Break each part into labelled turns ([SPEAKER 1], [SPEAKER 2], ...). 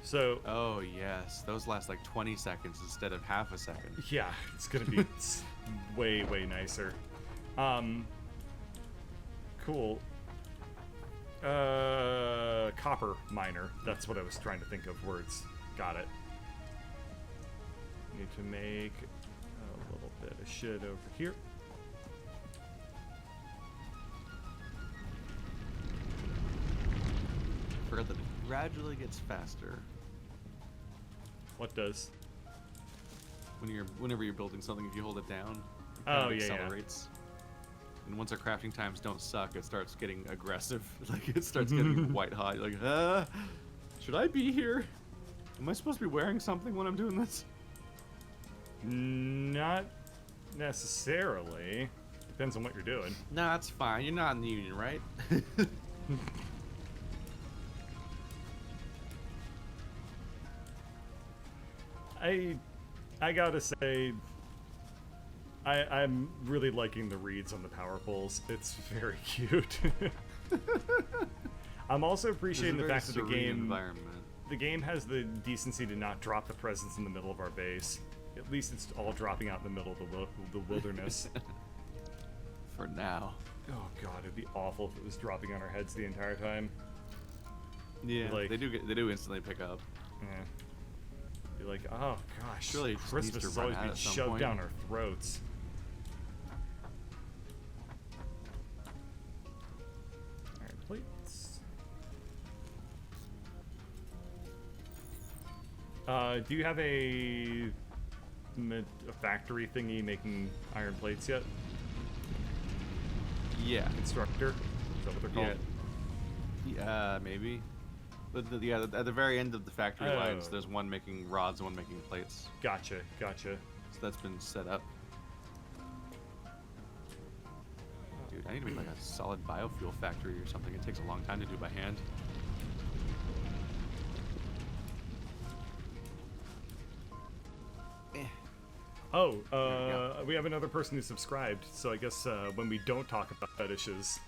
[SPEAKER 1] So,
[SPEAKER 2] Oh, yes. Those last like 20 seconds instead of half a second.
[SPEAKER 1] yeah, it's gonna be way, way nicer. Cool. Copper miner. That's what I was trying to think of. Words. Got it. Need to make a little bit of shit over here.
[SPEAKER 2] Forgot that it gradually gets faster
[SPEAKER 1] What does?
[SPEAKER 2] whenever you're building something. If you hold it down, it
[SPEAKER 1] Oh,
[SPEAKER 2] kind of
[SPEAKER 1] yeah,
[SPEAKER 2] accelerates. And once our crafting times don't suck, it starts getting aggressive. Like it starts getting white hot. You're like, should I be here? Am I supposed to be wearing something when I'm doing this?
[SPEAKER 1] Not necessarily. Depends on what you're doing.
[SPEAKER 2] Nah, that's fine. You're not in the union, right?
[SPEAKER 1] I gotta say, I'm really liking the reeds on the power poles. It's very cute. I'm also appreciating the fact that the game has the decency to not drop the presents in the middle of our base. At least it's all dropping out in the middle of the wilderness.
[SPEAKER 2] For now.
[SPEAKER 1] Oh god, it'd be awful if it was dropping on our heads the entire time.
[SPEAKER 2] Yeah,
[SPEAKER 1] Like-
[SPEAKER 2] they do instantly pick up.
[SPEAKER 1] Yeah. Be like, oh gosh,
[SPEAKER 2] Surely it just
[SPEAKER 1] Christmas
[SPEAKER 2] needs to
[SPEAKER 1] is
[SPEAKER 2] run
[SPEAKER 1] always
[SPEAKER 2] out
[SPEAKER 1] being
[SPEAKER 2] at some
[SPEAKER 1] shoved
[SPEAKER 2] point.
[SPEAKER 1] down our throats. Alright, plates. Do you have a factory thingy making iron plates yet?
[SPEAKER 2] Yeah.
[SPEAKER 1] Constructor? Is that what they're called?
[SPEAKER 2] Yeah, maybe. But yeah, at the very end of the factory
[SPEAKER 1] Oh.
[SPEAKER 2] lines, there's one making rods and one making plates.
[SPEAKER 1] Gotcha.
[SPEAKER 2] So that's been set up. Dude, I need to make like a solid biofuel factory or something. It takes a long time to do by hand.
[SPEAKER 1] Oh, we have another person who subscribed, so I guess when we don't talk about fetishes,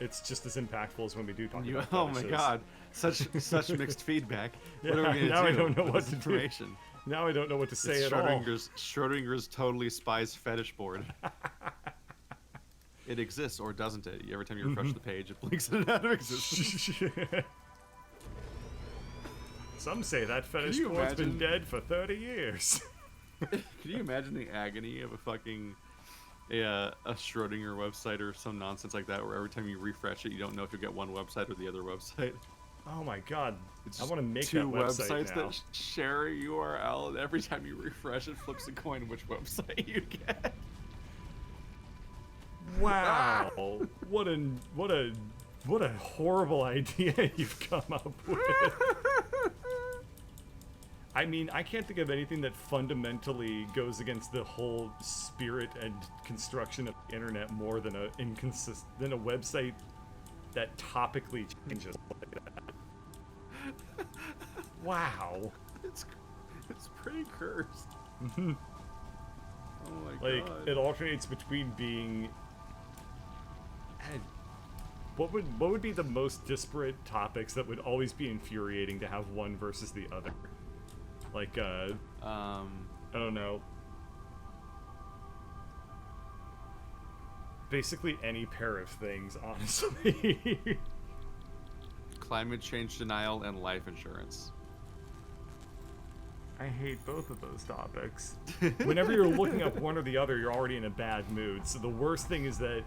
[SPEAKER 1] it's just as impactful as when we do talk about
[SPEAKER 2] Oh
[SPEAKER 1] fetishes.
[SPEAKER 2] my god, such mixed feedback. What are we gonna
[SPEAKER 1] now
[SPEAKER 2] do
[SPEAKER 1] I don't know
[SPEAKER 2] with
[SPEAKER 1] what
[SPEAKER 2] this
[SPEAKER 1] to
[SPEAKER 2] information?
[SPEAKER 1] do. Now I don't know what to say
[SPEAKER 2] It's
[SPEAKER 1] at all.
[SPEAKER 2] Schrodinger's totally Spies fetish board. It exists, or doesn't it? Every time you refresh the page, it blinks it out of existence.
[SPEAKER 1] Some say that fetish
[SPEAKER 2] you
[SPEAKER 1] board's been
[SPEAKER 2] imagine-
[SPEAKER 1] dead for 30 years.
[SPEAKER 2] Can you imagine the agony of a fucking a Schrodinger website or some nonsense like that, where every time you refresh it, you don't know if you'll get one website or the other website?
[SPEAKER 1] Oh my god,
[SPEAKER 2] It's
[SPEAKER 1] I want to make
[SPEAKER 2] two
[SPEAKER 1] that website
[SPEAKER 2] websites
[SPEAKER 1] now.
[SPEAKER 2] that share a URL, and every time you refresh it, flips a coin which website you get.
[SPEAKER 1] Wow, what a horrible idea you've come up with. I mean, I can't think of anything that fundamentally goes against the whole spirit and construction of the internet more than a website that topically changes like that. Wow.
[SPEAKER 2] It's pretty cursed. Oh my
[SPEAKER 1] Like,
[SPEAKER 2] god.
[SPEAKER 1] it alternates between being... What would be the most disparate topics that would always be infuriating to have one versus the other? Like, I don't know. Basically any pair of things, honestly.
[SPEAKER 2] Climate change denial and life insurance.
[SPEAKER 1] I hate both of those topics. Whenever you're looking up one or the other, you're already in a bad mood. So the worst thing is that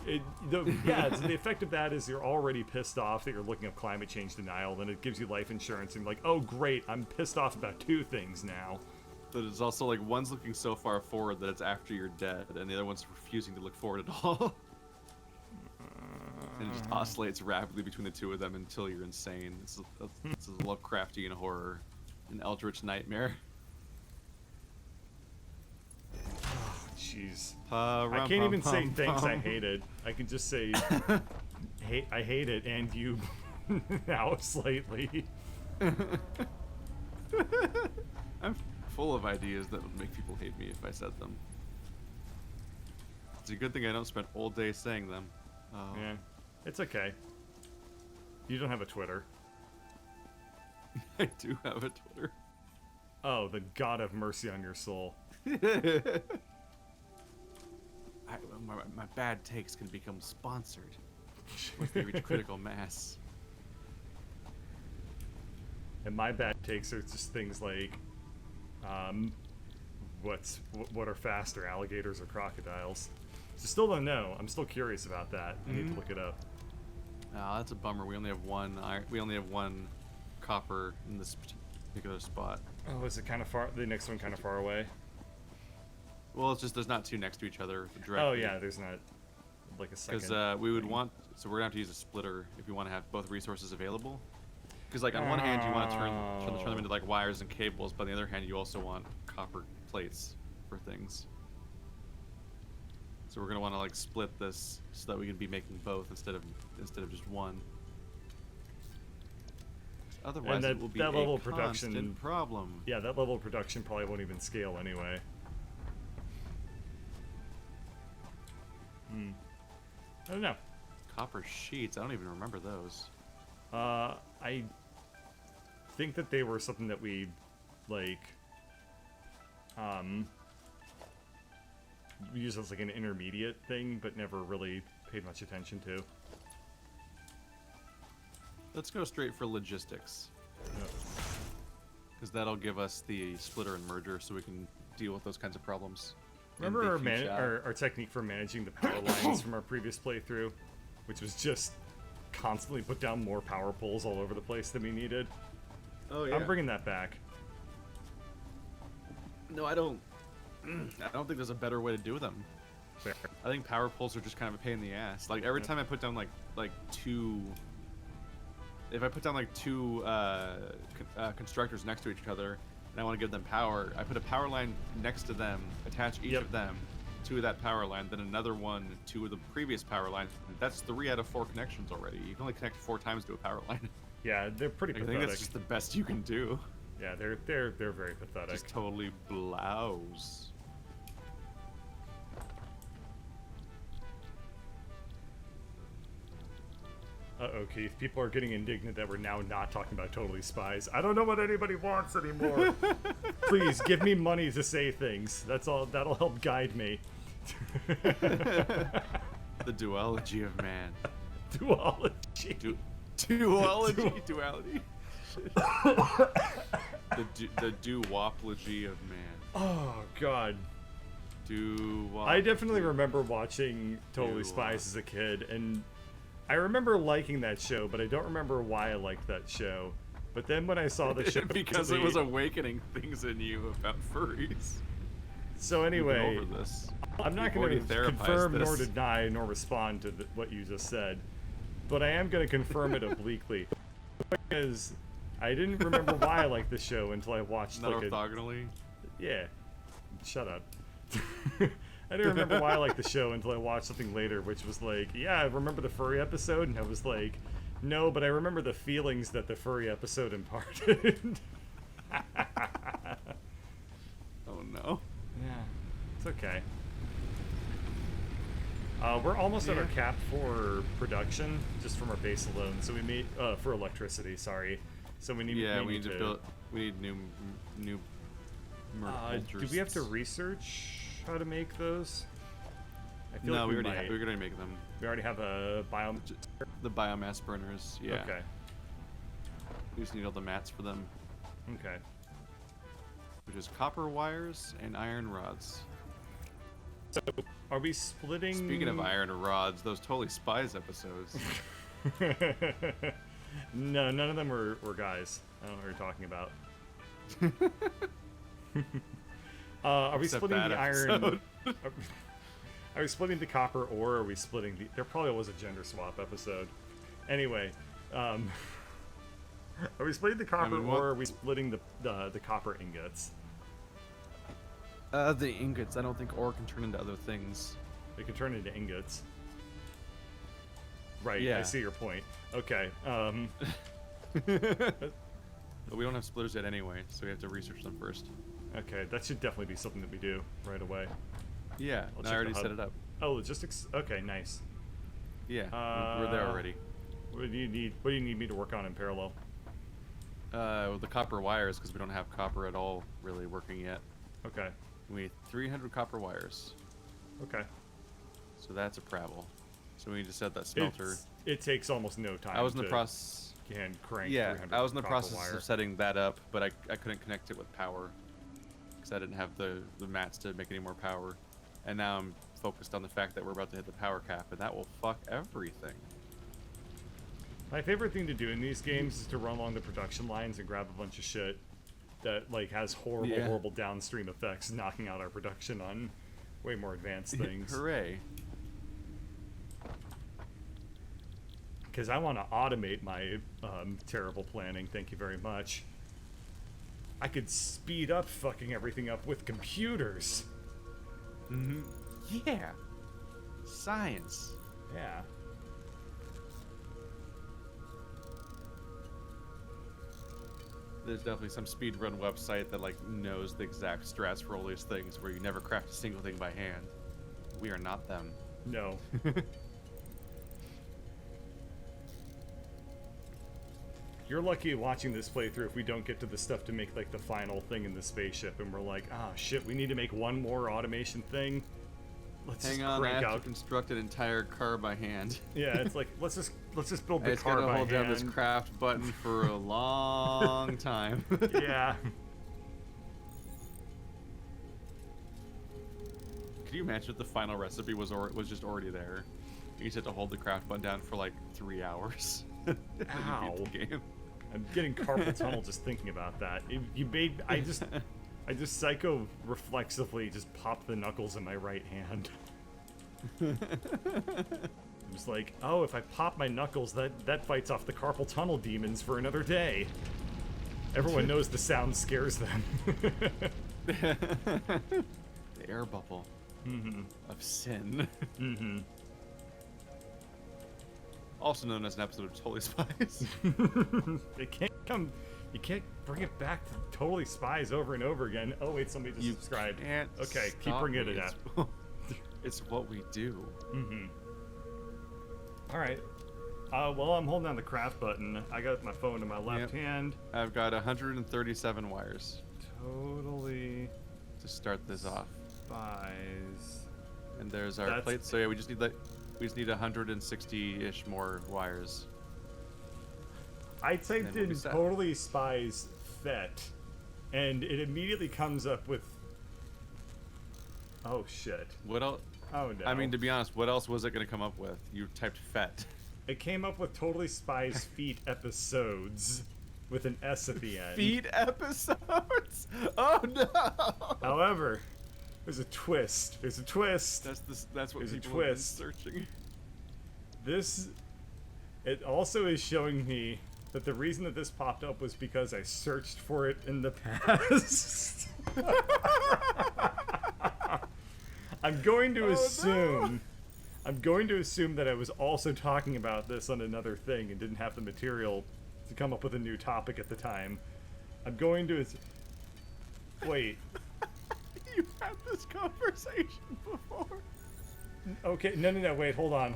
[SPEAKER 1] the effect of that is you're already pissed off that you're looking up climate change denial, then it gives you life insurance, and you're like, oh great, I'm pissed off about two things now.
[SPEAKER 2] But it's also like one's looking so far forward that it's after you're dead, and the other one's refusing to look forward at all. And it just oscillates rapidly between the two of them until you're insane. It's a Lovecraftian horror, an eldritch nightmare.
[SPEAKER 1] Jeez. I can't even say thanks, I hate it. I can just say, I hate it, and you now slightly.
[SPEAKER 2] I'm full of ideas that would make people hate me if I said them. It's a good thing I don't spend all day saying them.
[SPEAKER 1] Yeah, it's okay. You don't have a Twitter.
[SPEAKER 2] I do have a Twitter.
[SPEAKER 1] Oh, the God have mercy on your soul.
[SPEAKER 2] My bad takes can become sponsored once they reach critical mass.
[SPEAKER 1] And my bad takes are just things like, what are faster, alligators or crocodiles? So still don't know. I'm still curious about that. I need to look it up.
[SPEAKER 2] Oh, that's a bummer. We only have one. We only have one copper in this particular spot.
[SPEAKER 1] Oh, is it kind of far? The next one kind of far away?
[SPEAKER 2] Well, it's just there's not two next to each other directly.
[SPEAKER 1] Oh yeah, there's not like a second.
[SPEAKER 2] Because we would want, so we're gonna have to use a splitter if we want to have both resources available. Because like on one hand you want to turn them into like wires and cables, but on the other hand you also want copper plates for things. So we're gonna want to like split this so that we can be making both instead of just one. Otherwise, it will be
[SPEAKER 1] that level
[SPEAKER 2] a
[SPEAKER 1] of production
[SPEAKER 2] constant problem.
[SPEAKER 1] Yeah, that level of production probably won't even scale anyway. I don't know.
[SPEAKER 2] Copper sheets. I don't even remember those.
[SPEAKER 1] I think that they were something that we, like, used as like an intermediate thing, but never really paid much attention to.
[SPEAKER 2] Let's go straight for logistics.
[SPEAKER 1] Yep.
[SPEAKER 2] Because that'll give us the splitter and merger so we can deal with those kinds of problems.
[SPEAKER 1] Remember our technique for managing the power lines from our previous playthrough, which was just constantly put down more power poles all over the place than we needed?
[SPEAKER 2] Oh yeah.
[SPEAKER 1] I'm bringing that back.
[SPEAKER 2] No, I don't think there's a better way to do them.
[SPEAKER 1] Fair.
[SPEAKER 2] I think power poles are just kind of a pain in the ass. Like every time I put down like two, if I put down like two constructors next to each other, and I want to give them power, I put a power line next to them, attach each of them to that power line, then another one to the previous power line. That's 3 out of 4 connections already. You can only connect 4 times to a power line.
[SPEAKER 1] Yeah, they're pretty
[SPEAKER 2] I
[SPEAKER 1] pathetic.
[SPEAKER 2] think that's just the best you can do.
[SPEAKER 1] Yeah, they're very pathetic.
[SPEAKER 2] Just totally blouse.
[SPEAKER 1] Uh-oh, Keith. People are getting indignant that we're now not talking about Totally Spies. I don't know what anybody wants anymore. Please, give me money to say things. That's all. That'll help guide me.
[SPEAKER 2] The duology of man.
[SPEAKER 1] Duology.
[SPEAKER 2] Duology? Duality? the duoplogy of man.
[SPEAKER 1] Oh, God.
[SPEAKER 2] I
[SPEAKER 1] I definitely remember watching Totally Spies as a kid, and I remember liking that show, but I don't remember why I liked that show. But then when I saw the show...
[SPEAKER 2] Because it was awakening things in you about furries.
[SPEAKER 1] So anyway,
[SPEAKER 2] Over this.
[SPEAKER 1] I'm not going to confirm nor deny nor respond to what you just said, but I am going to confirm it obliquely. Because I didn't remember why I liked the show until I watched
[SPEAKER 2] Not orthogonally?
[SPEAKER 1] Yeah. Shut up. I didn't remember why I liked the show until I watched something later, which was like, yeah, I remember the furry episode, and I was like, no, but I remember the feelings that the furry episode imparted.
[SPEAKER 2] Oh no.
[SPEAKER 1] Yeah, it's okay. We're almost at our cap for production, just from our base alone. So we need for electricity. Sorry. So we need.
[SPEAKER 2] Yeah, we need to build. We need new.
[SPEAKER 1] Do we have to research how to make those? I feel
[SPEAKER 2] no,
[SPEAKER 1] like
[SPEAKER 2] we already make them.
[SPEAKER 1] We already have a biome.
[SPEAKER 2] The biomass burners. Yeah.
[SPEAKER 1] Okay.
[SPEAKER 2] We just need all the mats for them.
[SPEAKER 1] Okay.
[SPEAKER 2] Which is copper wires and iron rods.
[SPEAKER 1] So, are we splitting...
[SPEAKER 2] Speaking of iron rods, those Totally Spies episodes.
[SPEAKER 1] No, none of them were guys. I don't know what you're talking about. Are we
[SPEAKER 2] Except
[SPEAKER 1] splitting
[SPEAKER 2] that
[SPEAKER 1] the iron...
[SPEAKER 2] episode.
[SPEAKER 1] Are we splitting the copper, or are we splitting the... There probably was a gender swap episode. Anyway, are we splitting the copper, or are we splitting the copper ingots?
[SPEAKER 2] The ingots. I don't think ore can turn into other things.
[SPEAKER 1] They can turn into ingots. Right,
[SPEAKER 2] Yeah.
[SPEAKER 1] I see your point. Okay,
[SPEAKER 2] But we don't have splitters yet anyway, so we have to research them first.
[SPEAKER 1] okay, that should definitely be something that we do right away.
[SPEAKER 2] Yeah,
[SPEAKER 1] I'll
[SPEAKER 2] I
[SPEAKER 1] check
[SPEAKER 2] already
[SPEAKER 1] the hub.
[SPEAKER 2] set it up.
[SPEAKER 1] Oh, logistics? Okay, nice.
[SPEAKER 2] Yeah, we're there already.
[SPEAKER 1] What do you need me to work on in parallel?
[SPEAKER 2] The copper wires, because we don't have copper at all really working yet.
[SPEAKER 1] Okay.
[SPEAKER 2] We need 300 copper wires.
[SPEAKER 1] Okay.
[SPEAKER 2] So that's a problem. So we need to set that smelter.
[SPEAKER 1] It takes almost no time.
[SPEAKER 2] I was in the process.
[SPEAKER 1] Hand crank.
[SPEAKER 2] Yeah,
[SPEAKER 1] 300
[SPEAKER 2] I was in the
[SPEAKER 1] copper
[SPEAKER 2] process
[SPEAKER 1] wire.
[SPEAKER 2] of setting that up, but I couldn't connect it with power because I didn't have the mats to make any more power. And now I'm focused on the fact that we're about to hit the power cap, and that will fuck everything.
[SPEAKER 1] My favorite thing to do in these games is to run along the production lines and grab a bunch of shit that like has horrible downstream effects, knocking out our production on way more advanced things.
[SPEAKER 2] Hooray!
[SPEAKER 1] Because I want to automate my terrible planning. Thank you very much. I could speed up fucking everything up with computers.
[SPEAKER 2] Mm-hmm. Yeah. Science.
[SPEAKER 1] Yeah.
[SPEAKER 2] There's definitely some speedrun website that like knows the exact strats for all these things where you never craft a single thing by hand. We are not them.
[SPEAKER 1] No. You're lucky watching this playthrough if we don't get to the stuff to make like the final thing in the spaceship and we're like, ah, shit, we need to make one more automation thing. Let's
[SPEAKER 2] Hang
[SPEAKER 1] just
[SPEAKER 2] on, I
[SPEAKER 1] crank
[SPEAKER 2] have
[SPEAKER 1] out.
[SPEAKER 2] to construct an entire car by hand.
[SPEAKER 1] Yeah, it's like let's just build
[SPEAKER 2] I
[SPEAKER 1] the
[SPEAKER 2] just
[SPEAKER 1] car
[SPEAKER 2] gotta
[SPEAKER 1] by
[SPEAKER 2] hold down this
[SPEAKER 1] hand.
[SPEAKER 2] craft button for a long time.
[SPEAKER 1] Yeah.
[SPEAKER 2] Can you imagine if the final recipe was just already there? You just had to hold the craft button down for like 3 hours. And then you beat the game.
[SPEAKER 1] I'm getting carpal tunnel just thinking about that. I just psycho reflexively just popped the knuckles in my right hand. It was like, oh, if I pop my knuckles, that fights off the carpal tunnel demons for another day. Everyone knows the sound scares them.
[SPEAKER 2] The air bubble of sin. Also known as an episode of Totally Spies.
[SPEAKER 1] You can't bring it back to Totally Spies over and over again. Oh wait, somebody just subscribed. Okay, keep bringing it up.
[SPEAKER 2] It's what we do.
[SPEAKER 1] All right. Well, I'm holding down the craft button. I got my phone in my left hand.
[SPEAKER 2] I've got 137 wires.
[SPEAKER 1] Totally.
[SPEAKER 2] To start this off.
[SPEAKER 1] Spies.
[SPEAKER 2] And there's our plate. So yeah, we just need 160-ish more wires.
[SPEAKER 1] I typed in Totally Spies FET, and it immediately comes up with. Oh shit.
[SPEAKER 2] What else?
[SPEAKER 1] Oh no.
[SPEAKER 2] I mean, to be honest, what else was it going to come up with? You typed FET.
[SPEAKER 1] It came up with Totally Spies Feet episodes with an S at the end.
[SPEAKER 2] Feet episodes? Oh no!
[SPEAKER 1] However, there's a twist. There's a twist.
[SPEAKER 2] That's what
[SPEAKER 1] there's
[SPEAKER 2] people have been searching.
[SPEAKER 1] It also is showing me that the reason that this popped up was because I searched for it in the past. I'm going to assume that I was also talking about this on another thing and didn't have the material to come up with a new topic at the time. I'm going to wait.
[SPEAKER 2] You had this conversation before.
[SPEAKER 1] Okay, no, wait, hold on.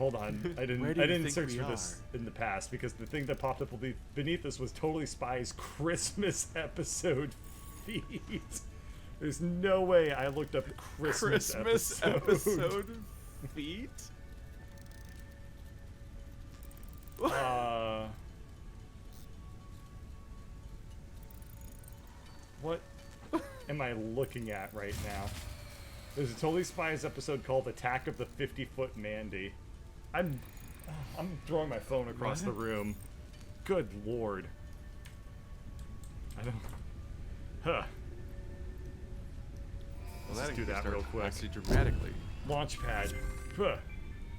[SPEAKER 1] I didn't search for
[SPEAKER 2] we
[SPEAKER 1] this in the past because the thing that popped up beneath this was Totally Spies Christmas episode feet. There's no way I looked up Christmas episode
[SPEAKER 2] feet.
[SPEAKER 1] What am I looking at right now? There's a Totally Spies episode called Attack of the 50-Foot Mandy. I'm throwing my phone across the room. Good lord. I don't... Huh.
[SPEAKER 2] Well,
[SPEAKER 1] Let's do that real quick.
[SPEAKER 2] Actually, dramatically.
[SPEAKER 1] Launchpad. Huh.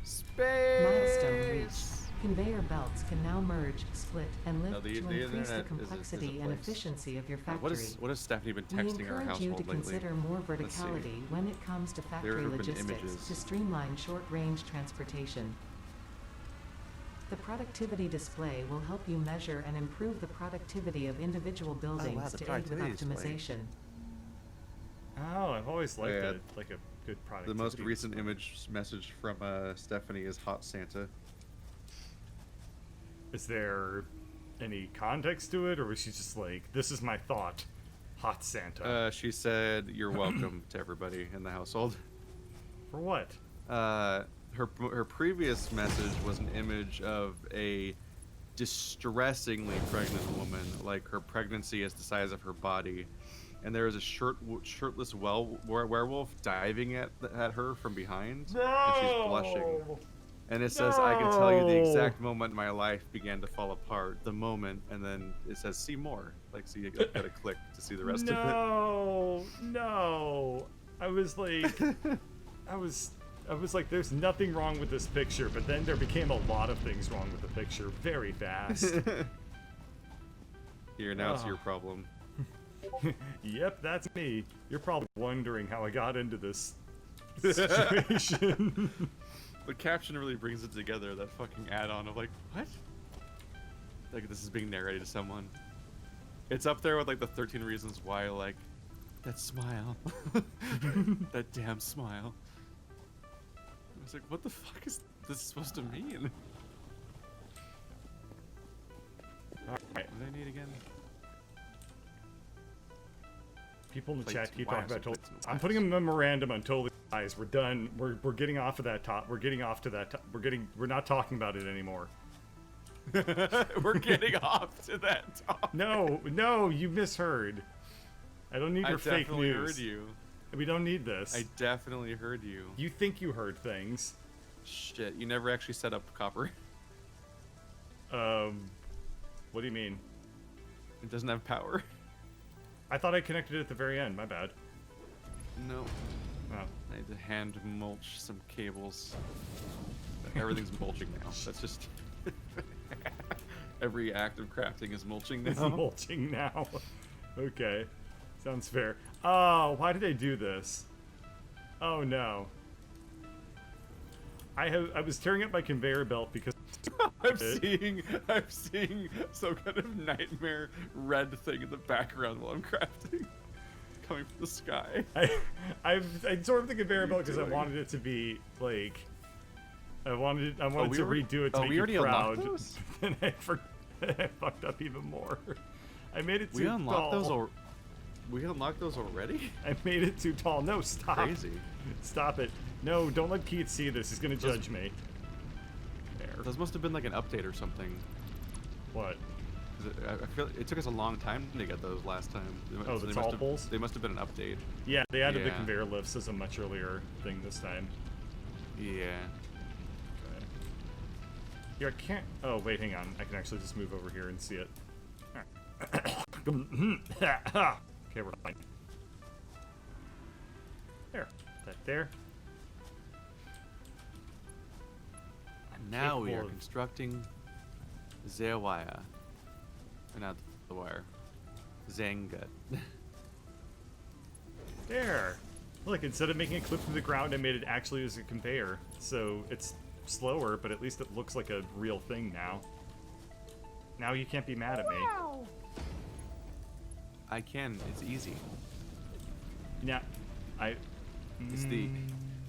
[SPEAKER 2] Space!
[SPEAKER 3] Milestone reached. Conveyor belts can now merge, split, and lift to increase the
[SPEAKER 2] internet
[SPEAKER 3] complexity and efficiency of your factory.
[SPEAKER 2] What has Stephanie been
[SPEAKER 3] We
[SPEAKER 2] texting our
[SPEAKER 3] encourage you
[SPEAKER 2] household
[SPEAKER 3] to
[SPEAKER 2] lately?
[SPEAKER 3] consider more verticality when it comes to factory
[SPEAKER 2] have been
[SPEAKER 3] logistics
[SPEAKER 2] images.
[SPEAKER 3] to streamline short-range transportation. The productivity display will help you measure and improve the productivity of individual buildings
[SPEAKER 2] the
[SPEAKER 3] to aid with
[SPEAKER 2] productivity display.
[SPEAKER 3] optimization.
[SPEAKER 1] Oh, I've always liked
[SPEAKER 2] Yeah.
[SPEAKER 1] it. Like a good product.
[SPEAKER 2] The most recent image message from Stephanie is Hot Santa.
[SPEAKER 1] Is there any context to it, or was she just like, "This is my thought, hot Santa"?
[SPEAKER 2] She said, "You're welcome" to everybody in the household.
[SPEAKER 1] For what?
[SPEAKER 2] Her previous message was an image of a distressingly pregnant woman, like her pregnancy is the size of her body, and there is a shirtless werewolf diving at her from behind, and she's blushing. And it says, "I can tell you the exact moment my life began to fall apart. The moment," and then it says, "See more." Like, so you gotta click to see the rest of it.
[SPEAKER 1] No. I was like, there's nothing wrong with this picture, but then there became a lot of things wrong with the picture very fast.
[SPEAKER 2] Here, now it's your problem.
[SPEAKER 1] Yep, that's me. You're probably wondering how I got into this situation.
[SPEAKER 2] The caption really brings it together, that fucking add-on of like, what? Like, this is being narrated to someone. It's up there with like the 13 reasons why, like, that smile. That damn smile. I was like, what the fuck is this supposed to mean?
[SPEAKER 1] Alright.
[SPEAKER 2] What do I need again?
[SPEAKER 1] People in the
[SPEAKER 2] Plates
[SPEAKER 1] chat
[SPEAKER 2] and
[SPEAKER 1] keep talking
[SPEAKER 2] wires
[SPEAKER 1] about
[SPEAKER 2] and
[SPEAKER 1] totally.
[SPEAKER 2] plates and
[SPEAKER 1] I'm
[SPEAKER 2] wires.
[SPEAKER 1] putting a memorandum on totally Spies. We're done. We're getting off of that top. We're getting off to that. We're not talking about it anymore.
[SPEAKER 2] We're getting off to that top.
[SPEAKER 1] No, you misheard. I don't need your fake
[SPEAKER 2] definitely
[SPEAKER 1] news.
[SPEAKER 2] heard you.
[SPEAKER 1] We don't need this.
[SPEAKER 2] I definitely heard you.
[SPEAKER 1] You think you heard things.
[SPEAKER 2] Shit, you never actually set up copper.
[SPEAKER 1] What do you mean?
[SPEAKER 2] It doesn't have power.
[SPEAKER 1] I thought I connected it at the very end. My bad.
[SPEAKER 2] No.
[SPEAKER 1] Oh.
[SPEAKER 2] I need to hand mulch some cables. Everything's mulching now. That's just... Every act of crafting is mulching now.
[SPEAKER 1] It's mulching now. Okay. Sounds fair. Oh, why did I do this? Oh no. I was tearing up my conveyor belt because
[SPEAKER 2] I'm seeing some kind of nightmare red thing in the background while I'm crafting. Coming from the sky.
[SPEAKER 1] I sort of the conveyor belt because I
[SPEAKER 2] doing?
[SPEAKER 1] wanted it to be like I wanted to
[SPEAKER 2] already-
[SPEAKER 1] redo it to
[SPEAKER 2] oh,
[SPEAKER 1] make
[SPEAKER 2] we
[SPEAKER 1] you
[SPEAKER 2] already
[SPEAKER 1] proud.
[SPEAKER 2] unlocked those?
[SPEAKER 1] Then I fucked up even more. I made it too
[SPEAKER 2] We unlocked
[SPEAKER 1] tall.
[SPEAKER 2] those We unlocked those already?
[SPEAKER 1] I made it too tall. No, stop.
[SPEAKER 2] Crazy.
[SPEAKER 1] Stop it. No, don't let Keith see this. He's gonna judge me. There.
[SPEAKER 2] Those must have been like an update or something.
[SPEAKER 1] What?
[SPEAKER 2] 'Cause I feel it took us a long time to get those last time.
[SPEAKER 1] Oh, the tall poles?
[SPEAKER 2] They must have been an update.
[SPEAKER 1] Yeah, they added the
[SPEAKER 2] Yeah.
[SPEAKER 1] conveyor lifts as a much earlier thing this time.
[SPEAKER 2] Yeah.
[SPEAKER 1] Okay. Here, I can't. Oh, wait, hang on. I can actually just move over here and see it. Alright. Okay, we're fine. There. That there.
[SPEAKER 2] And now we are
[SPEAKER 1] capable of-
[SPEAKER 2] constructing the wire. Not the wire. Zangut.
[SPEAKER 1] There. Look, instead of making it clip through the ground, I made it actually as a conveyor. So it's slower, but at least it looks like a real thing now. Now you can't be mad at me.
[SPEAKER 2] I can. It's easy.
[SPEAKER 1] Yeah,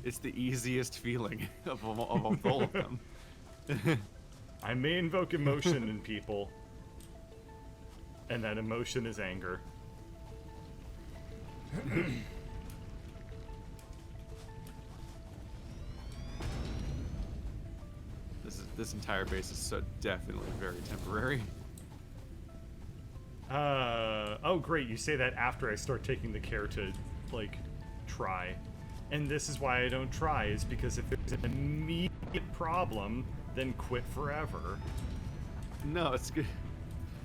[SPEAKER 2] It's the easiest feeling of all of them.
[SPEAKER 1] I may invoke emotion in people, and that emotion is anger.
[SPEAKER 2] This entire base is so definitely very temporary.
[SPEAKER 1] Oh great, you say that after I start taking the care to, like, try. And this is why I don't try, is because if there's an immediate problem, then quit forever.
[SPEAKER 2] No, it's good.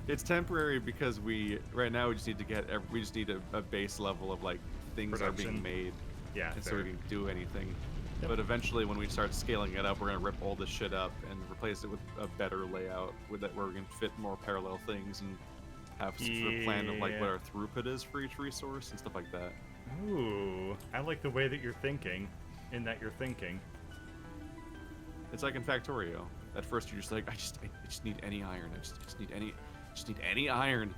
[SPEAKER 2] It's temporary because right now we just need to get a base level of like things are
[SPEAKER 1] Production.
[SPEAKER 2] being made,
[SPEAKER 1] Yeah,
[SPEAKER 2] and so
[SPEAKER 1] fair.
[SPEAKER 2] we can do anything.
[SPEAKER 1] Yep.
[SPEAKER 2] But eventually, when we start scaling it up, we're gonna rip all this shit up and replace it with a better layout, where we can fit more parallel things and have some sort of plan of like what
[SPEAKER 1] Yeah.
[SPEAKER 2] our throughput is for each resource and stuff like that.
[SPEAKER 1] Ooh, I like the way that you're thinking, in that you're thinking.
[SPEAKER 2] It's like in Factorio. At first, you're just like, I just need any iron. I just need any iron.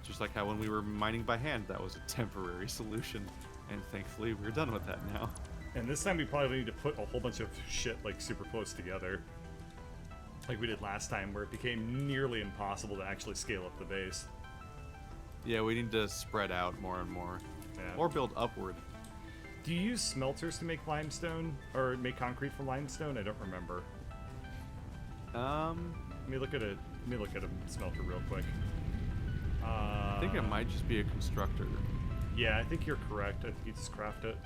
[SPEAKER 2] Just like how when we were mining by hand, that was a temporary solution, and thankfully we're done with that now.
[SPEAKER 1] And this time we probably need to put a whole bunch of shit like super close together. Like we did last time where it became nearly impossible to actually scale up the base.
[SPEAKER 2] Yeah, we need to spread out more and more.
[SPEAKER 1] Yeah.
[SPEAKER 2] Or build upward.
[SPEAKER 1] Do you use smelters to make limestone? Or make concrete from limestone? I don't remember. Let me look at a smelter real quick.
[SPEAKER 2] I think it might just be a constructor.
[SPEAKER 1] Yeah, I think you're correct. I think you just craft it.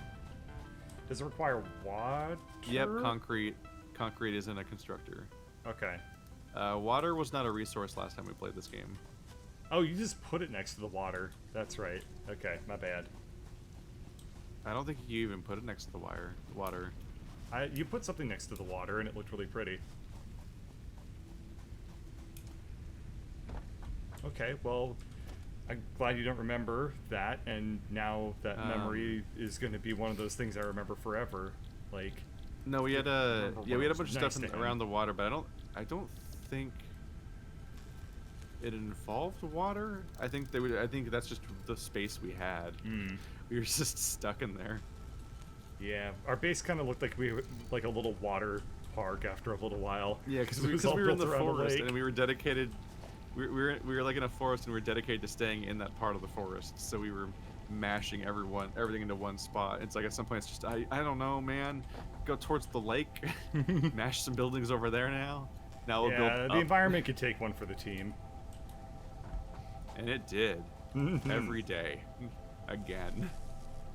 [SPEAKER 1] Does it require water?
[SPEAKER 2] Yep, concrete. Concrete isn't a constructor.
[SPEAKER 1] Okay.
[SPEAKER 2] Water was not a resource last time we played this game.
[SPEAKER 1] Oh, you just put it next to the water. That's right. Okay, my bad.
[SPEAKER 2] I don't think you even put it next to the water.
[SPEAKER 1] You put something next to the water and it looked really pretty. Okay, well, I'm glad you don't remember that, and now that memory is going to be one of those things I remember forever. Like,
[SPEAKER 2] no, we had a
[SPEAKER 1] remember
[SPEAKER 2] we
[SPEAKER 1] when
[SPEAKER 2] had
[SPEAKER 1] it
[SPEAKER 2] a bunch
[SPEAKER 1] was
[SPEAKER 2] of
[SPEAKER 1] nice
[SPEAKER 2] stuff
[SPEAKER 1] to him.
[SPEAKER 2] around the water, but I don't think it involved water. I think that's just the space we had. We were just stuck in there.
[SPEAKER 1] Yeah, our base kind of looked like like a little water park after a little while.
[SPEAKER 2] Yeah, because
[SPEAKER 1] It was
[SPEAKER 2] we
[SPEAKER 1] all
[SPEAKER 2] were in
[SPEAKER 1] built
[SPEAKER 2] the
[SPEAKER 1] around a
[SPEAKER 2] forest
[SPEAKER 1] lake.
[SPEAKER 2] and we were dedicated. We were like in a forest and we were dedicated to staying in that part of the forest. So we were mashing everything into one spot. It's like at some point it's just I don't know, man. Go towards the lake, mash some buildings over there now. Now we'll
[SPEAKER 1] Yeah,
[SPEAKER 2] build
[SPEAKER 1] the
[SPEAKER 2] up.
[SPEAKER 1] environment could take one for the team.
[SPEAKER 2] And it did every day, again.